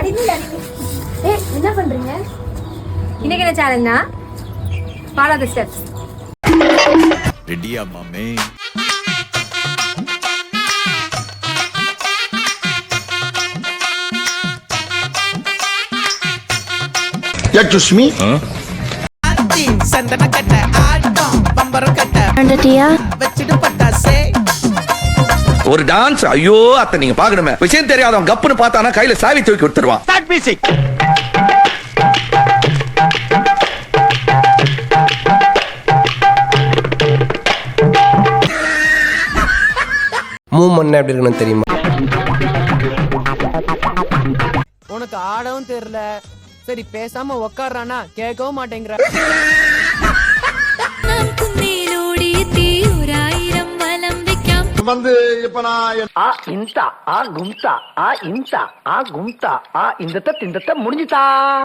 என்ன பண்றீங்க இன்னைக்கு? என்ன சேலஞ்ச்னா ஃபாலோ தி ஸ்டெப்ஸ். ரெடியா மாமே? Excuse me. சந்தன கட்ட ஆட்டம் பம்பரம் கட்ட வச்சிட்டு பட்டாசே. ஒரு டான்ஸ். ஐயோ அத்தை நீங்க பாக்கணுமே. விஷயம் தெரியாதவன் கப்புன்னு பார்த்தானா கையில சாவி தூக்கி கொடுத்துருவான். Start music. மூமெண்ட் எப்படி இருக்குன்னு தெரியுமா? உனக்கு ஆடவும் தெரியல, சரி பேசாம உக்காடுறானா கேட்கவும் மாட்டேங்கிற. வந்து இப்ப நான் இன்தா ஆ கும்தா ஆ இன்தா ஆ கும்தா ஆ இந்த முடிஞ்சுதா.